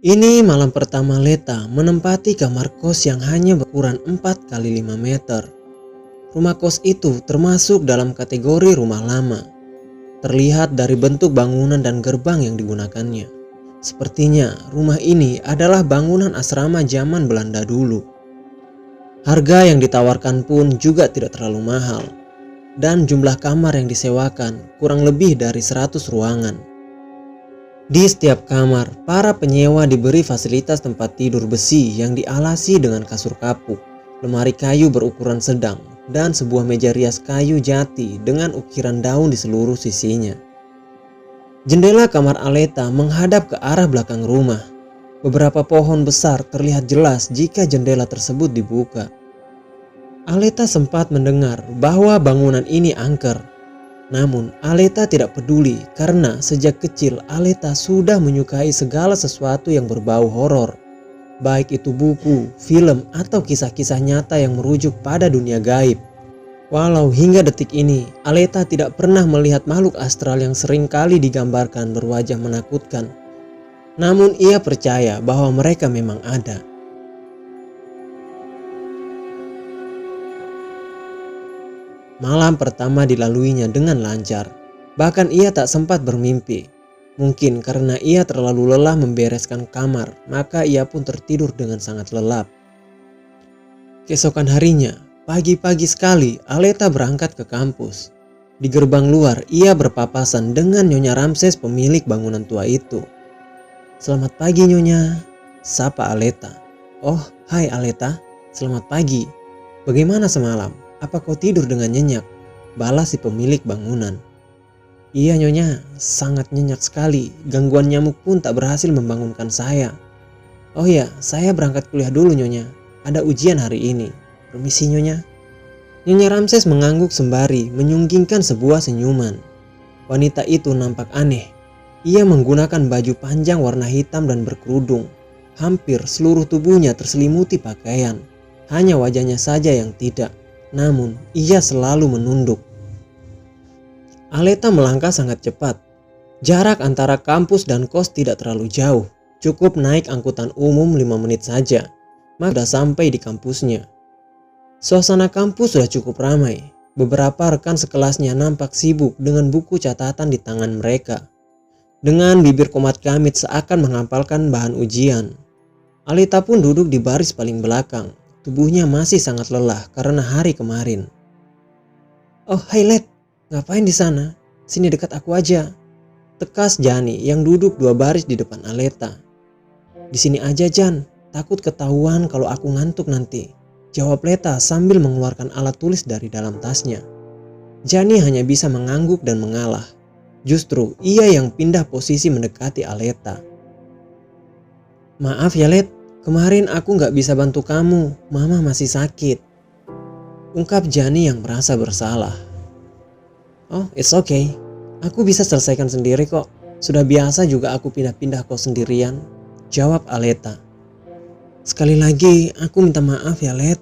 Ini malam pertama Leta menempati kamar kos yang hanya berukuran 4 kali 5 meter. Rumah kos itu termasuk dalam kategori rumah lama. Terlihat dari bentuk bangunan dan gerbang yang digunakannya. Sepertinya rumah ini adalah bangunan asrama zaman Belanda dulu. Harga yang ditawarkan pun juga tidak terlalu mahal. Dan jumlah kamar yang disewakan kurang lebih dari 100 ruangan. Di setiap kamar, para penyewa diberi fasilitas tempat tidur besi yang dialasi dengan kasur kapuk, lemari kayu berukuran sedang, dan sebuah meja rias kayu jati dengan ukiran daun di seluruh sisinya. Jendela kamar Aleta menghadap ke arah belakang rumah. Beberapa pohon besar terlihat jelas jika jendela tersebut dibuka. Aleta sempat mendengar bahwa bangunan ini angker. Namun Aleta tidak peduli karena sejak kecil Aleta sudah menyukai segala sesuatu yang berbau horor. Baik itu buku, film, atau kisah-kisah nyata yang merujuk pada dunia gaib. Walau hingga detik ini Aleta tidak pernah melihat makhluk astral yang sering kali digambarkan berwajah menakutkan. Namun ia percaya bahwa mereka memang ada. Malam pertama dilaluinya dengan lancar. Bahkan ia tak sempat bermimpi. Mungkin karena ia terlalu lelah membereskan kamar, maka ia pun tertidur dengan sangat lelap. Keesokan harinya, pagi-pagi sekali Aleta berangkat ke kampus. Di gerbang luar ia berpapasan dengan Nyonya Ramses, pemilik bangunan tua itu. "Selamat pagi Nyonya," sapa Aleta. "Oh, hai Aleta, selamat pagi. Bagaimana semalam? Apa kau tidur dengan nyenyak?" balas si pemilik bangunan. "Iya Nyonya, sangat nyenyak sekali. Gangguan nyamuk pun tak berhasil membangunkan saya." "Oh ya, saya berangkat kuliah dulu Nyonya. Ada ujian hari ini. Permisi Nyonya." Nyonya Ramses mengangguk sembari menyunggingkan sebuah senyuman. Wanita itu nampak aneh. Ia menggunakan baju panjang warna hitam dan berkerudung. Hampir seluruh tubuhnya terselimuti pakaian. Hanya wajahnya saja yang tidak. Namun ia selalu menunduk. Aleta melangkah sangat cepat. Jarak antara kampus dan kos tidak terlalu jauh. Cukup naik angkutan umum 5 menit saja, maka sudah sampai di kampusnya. Suasana kampus sudah cukup ramai. Beberapa rekan sekelasnya nampak sibuk dengan buku catatan di tangan mereka. Dengan bibir komat kamit seakan menghafalkan bahan ujian. Aleta pun duduk di baris paling belakang. Tubuhnya masih sangat lelah karena hari kemarin. "Oh, hai Let, ngapain di sana? Sini dekat aku aja," tekas Jani yang duduk 2 baris di depan Aleta. "Di sini aja Jan, takut ketahuan kalau aku ngantuk nanti," jawab Leta sambil mengeluarkan alat tulis dari dalam tasnya. Jani hanya bisa mengangguk dan mengalah. Justru ia yang pindah posisi mendekati Aleta. "Maaf ya Let, kemarin aku gak bisa bantu kamu, mama masih sakit," ungkap Jani yang merasa bersalah. "Oh, it's okay. Aku bisa selesaikan sendiri kok. Sudah biasa juga aku pindah-pindah kos sendirian," jawab Aleta. "Sekali lagi aku minta maaf ya Let,"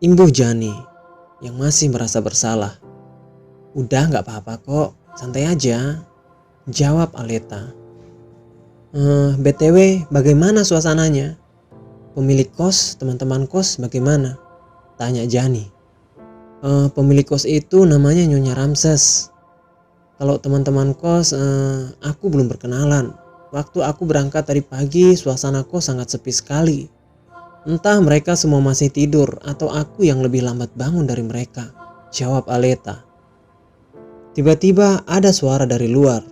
imbuh Jani yang masih merasa bersalah. "Udah gak apa-apa kok, santai aja," jawab Aleta. "BTW, bagaimana suasananya? Pemilik kos, teman-teman kos bagaimana?" tanya Jani. Pemilik kos itu namanya Nyonya Ramses. Kalau teman-teman kos, aku belum berkenalan. Waktu aku berangkat tadi pagi, suasana kos sangat sepi sekali. Entah mereka semua masih tidur atau aku yang lebih lambat bangun dari mereka," jawab Aleta. Tiba-tiba ada suara dari luar.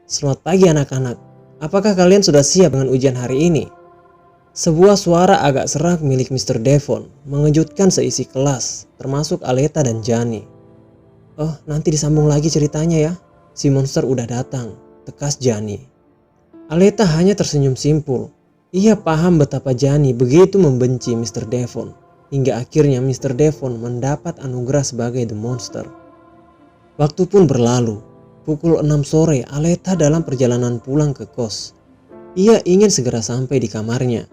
"Selamat pagi anak-anak. Apakah kalian sudah siap dengan ujian hari ini?" Sebuah suara agak serak milik Mr. Devon mengejutkan seisi kelas, termasuk Aleta dan Jani. "Oh, nanti disambung lagi ceritanya ya. Si monster udah datang," tekas Jani. Aleta hanya tersenyum simpul. Ia paham betapa Jani begitu membenci Mr. Devon, hingga akhirnya Mr. Devon mendapat anugerah sebagai The Monster. Waktu pun berlalu. Pukul 6 sore Aleta dalam perjalanan pulang ke kos. Ia ingin segera sampai di kamarnya,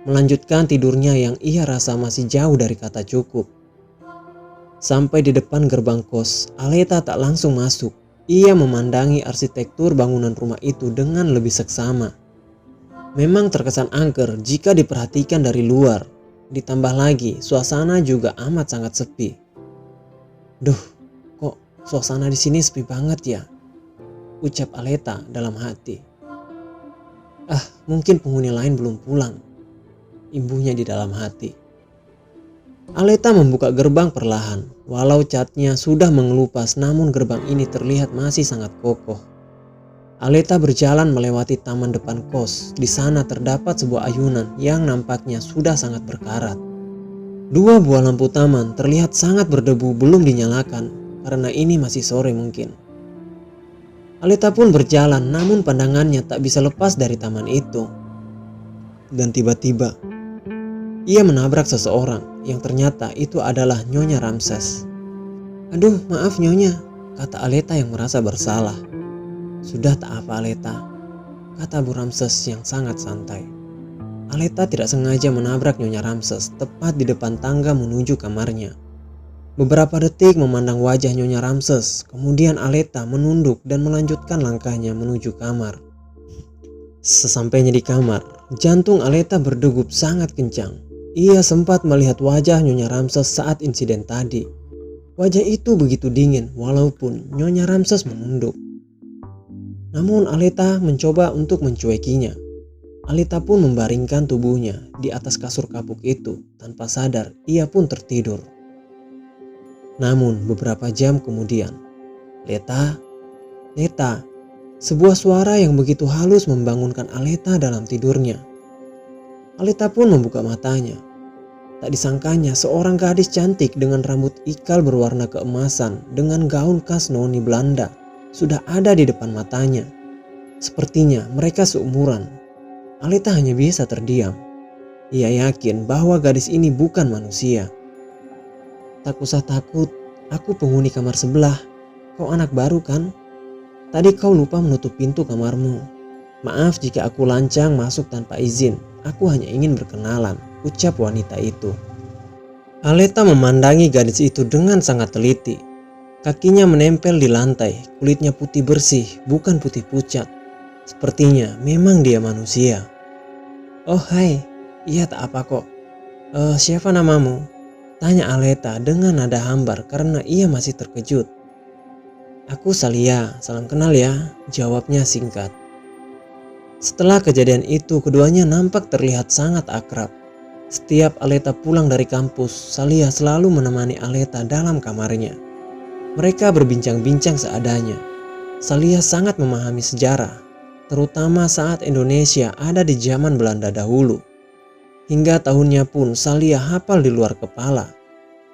melanjutkan tidurnya yang ia rasa masih jauh dari kata cukup. Sampai di depan gerbang kos, Aleta tak langsung masuk. Ia memandangi arsitektur bangunan rumah itu dengan lebih seksama. memang terkesan angker jika diperhatikan dari luar. Ditambah lagi, suasana juga amat sangat sepi. Duh, kok suasana di sini sepi banget ya? Ucap Aleta dalam hati. Ah, mungkin penghuni lain belum pulang. Imbuhnya di dalam hati. Aleta membuka gerbang perlahan. Walau catnya sudah mengelupas, namun gerbang ini terlihat masih sangat kokoh. Aleta berjalan melewati taman depan kos. Di sana terdapat sebuah ayunan yang nampaknya sudah sangat berkarat. Dua buah lampu taman terlihat sangat berdebu belum dinyalakan karena ini masih sore mungkin. Aleta pun berjalan, namun pandangannya tak bisa lepas dari taman itu. Dan tiba-tiba ia menabrak seseorang yang ternyata itu adalah Nyonya Ramses. Aduh, maaf Nyonya, kata Aleta yang merasa bersalah. Sudah tak apa Aleta, kata Bu Ramses yang sangat santai. Aleta tidak sengaja menabrak Nyonya Ramses tepat di depan tangga menuju kamarnya. Beberapa detik memandang wajah Nyonya Ramses, kemudian Aleta menunduk dan melanjutkan langkahnya menuju kamar. Sesampainya di kamar, jantung Aleta berdegup sangat kencang. Ia sempat melihat wajah Nyonya Ramses saat insiden tadi. Wajah itu begitu dingin walaupun Nyonya Ramses menunduk. Namun Aleta mencoba untuk mencuekinya. Aleta pun membaringkan tubuhnya di atas kasur kapuk itu. Tanpa sadar, ia pun tertidur. Namun beberapa jam kemudian, Leta, sebuah suara yang begitu halus membangunkan Aleta dalam tidurnya. Aleta pun membuka matanya. Tak disangkanya seorang gadis cantik dengan rambut ikal berwarna keemasan dengan gaun khas noni Belanda sudah ada di depan matanya. Sepertinya mereka seumuran. Aleta hanya bisa terdiam. Ia yakin bahwa gadis ini bukan manusia. Tak usah takut, aku penghuni kamar sebelah. Kau anak baru kan? Tadi kau lupa menutup pintu kamarmu. Maaf jika aku lancang masuk tanpa izin. Aku hanya ingin berkenalan, ucap wanita itu. Aleta memandangi gadis itu dengan sangat teliti. Kakinya menempel di lantai, kulitnya putih bersih, bukan putih pucat. Sepertinya memang dia manusia. Oh hai, iya tak apa kok. Siapa namamu? Tanya Aleta dengan nada hambar karena ia masih terkejut. Aku Salia, salam kenal ya, jawabnya singkat. Setelah kejadian itu, keduanya nampak terlihat sangat akrab. Setiap Aleta pulang dari kampus, Salia selalu menemani Aleta dalam kamarnya. Mereka berbincang-bincang seadanya. Salia sangat memahami sejarah, terutama saat Indonesia ada di zaman Belanda dahulu. Hingga tahunnya pun Salia hafal di luar kepala.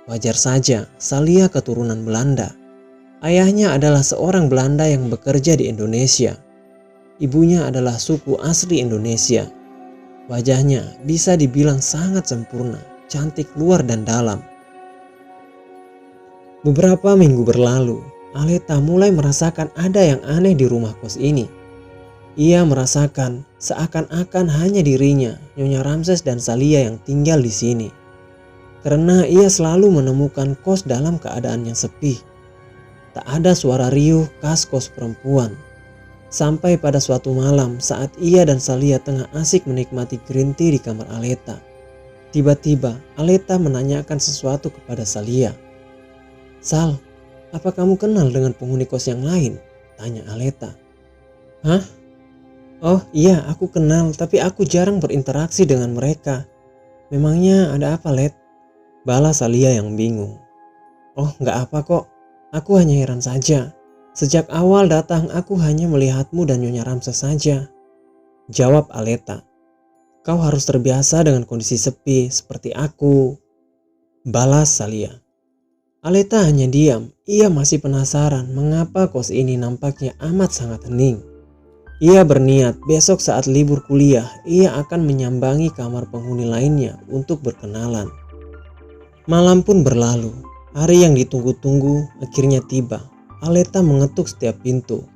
Wajar saja, Salia keturunan Belanda. Ayahnya adalah seorang Belanda yang bekerja di Indonesia. Ibunya adalah suku asli Indonesia. Wajahnya bisa dibilang sangat sempurna, cantik luar dan dalam. Beberapa minggu berlalu, Aleta mulai merasakan ada yang aneh di rumah kos ini. Ia merasakan seakan-akan hanya dirinya, Nyonya Ramses dan Salia yang tinggal di sini. Karena ia selalu menemukan kos dalam keadaan yang sepi. Tak ada suara riuh khas kos perempuan. Sampai pada suatu malam saat ia dan Salia tengah asik menikmati green tea di kamar Aleta. Tiba-tiba Aleta menanyakan sesuatu kepada Salia. Sal, apa kamu kenal dengan penghuni kos yang lain? Tanya Aleta. Hah? Oh iya, aku kenal, tapi aku jarang berinteraksi dengan mereka. Memangnya ada apa, Let? Balas Salia yang bingung. Oh, nggak apa kok. Aku hanya heran saja. Sejak awal datang aku hanya melihatmu dan Nyonya Ramses saja. Jawab Aleta. Kau harus terbiasa dengan kondisi sepi seperti aku. Balas Salia. Aleta hanya diam. Ia masih penasaran mengapa kos ini nampaknya amat sangat hening. Ia berniat besok saat libur kuliah ia akan menyambangi kamar penghuni lainnya untuk berkenalan. Malam pun berlalu. Hari yang ditunggu-tunggu akhirnya tiba. Aleta mengetuk setiap pintu.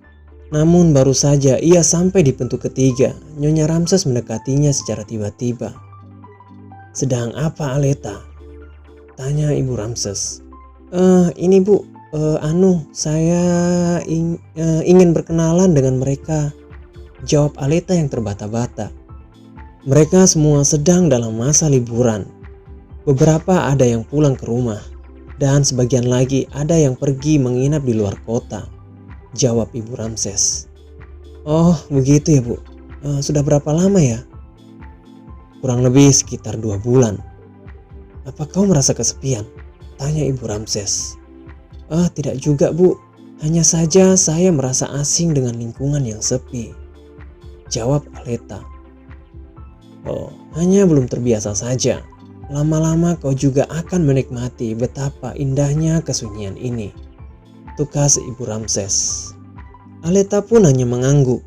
Namun baru saja ia sampai di pintu ketiga, Nyonya Ramses mendekatinya secara tiba-tiba. Sedang apa Aleta? Tanya Ibu Ramses. Ini Bu, saya ingin berkenalan dengan mereka. Jawab Aleta yang terbata-bata. Mereka semua sedang dalam masa liburan. Beberapa ada yang pulang ke rumah, dan sebagian lagi ada yang pergi menginap di luar kota, jawab Ibu Ramses. Oh begitu ya Bu, sudah berapa lama ya? Kurang lebih sekitar 2 bulan. Apa kau merasa kesepian? Tanya Ibu Ramses. Tidak juga Bu, hanya saja saya merasa asing dengan lingkungan yang sepi, jawab Aleta. Oh, hanya belum terbiasa saja. Lama-lama kau juga akan menikmati betapa indahnya kesunyian ini, tukas Ibu Ramses. Aleta pun hanya mengangguk.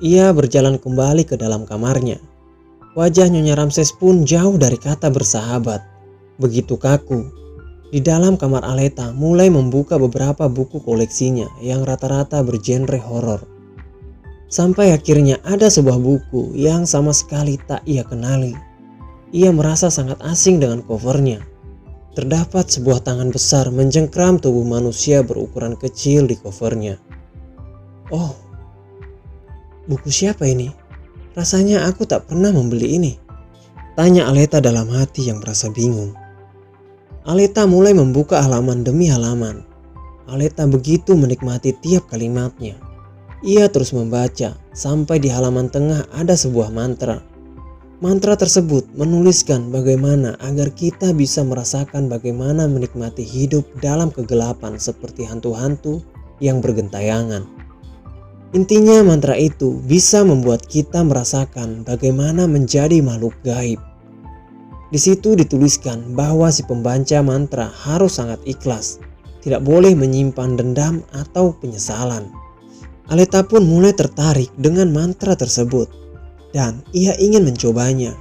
Ia berjalan kembali ke dalam kamarnya. Wajah Nyonya Ramses pun jauh dari kata bersahabat, begitu kaku. Di dalam kamar Aleta mulai membuka beberapa buku koleksinya yang rata-rata bergenre horor. Sampai akhirnya ada sebuah buku yang sama sekali tak ia kenali. Ia merasa sangat asing dengan covernya. Terdapat sebuah tangan besar mencengkram tubuh manusia berukuran kecil di covernya. Oh, buku siapa ini? Rasanya aku tak pernah membeli ini, tanya Aleta dalam hati yang merasa bingung. Aleta mulai membuka halaman demi halaman. Aleta begitu menikmati tiap kalimatnya. Ia terus membaca sampai di halaman tengah ada sebuah mantra. Mantra tersebut menuliskan bagaimana agar kita bisa merasakan bagaimana menikmati hidup dalam kegelapan seperti hantu-hantu yang bergentayangan. Intinya mantra itu bisa membuat kita merasakan bagaimana menjadi makhluk gaib. Di situ dituliskan bahwa si pembaca mantra harus sangat ikhlas, tidak boleh menyimpan dendam atau penyesalan. Aleta pun mulai tertarik dengan mantra tersebut dan ia ingin mencobanya.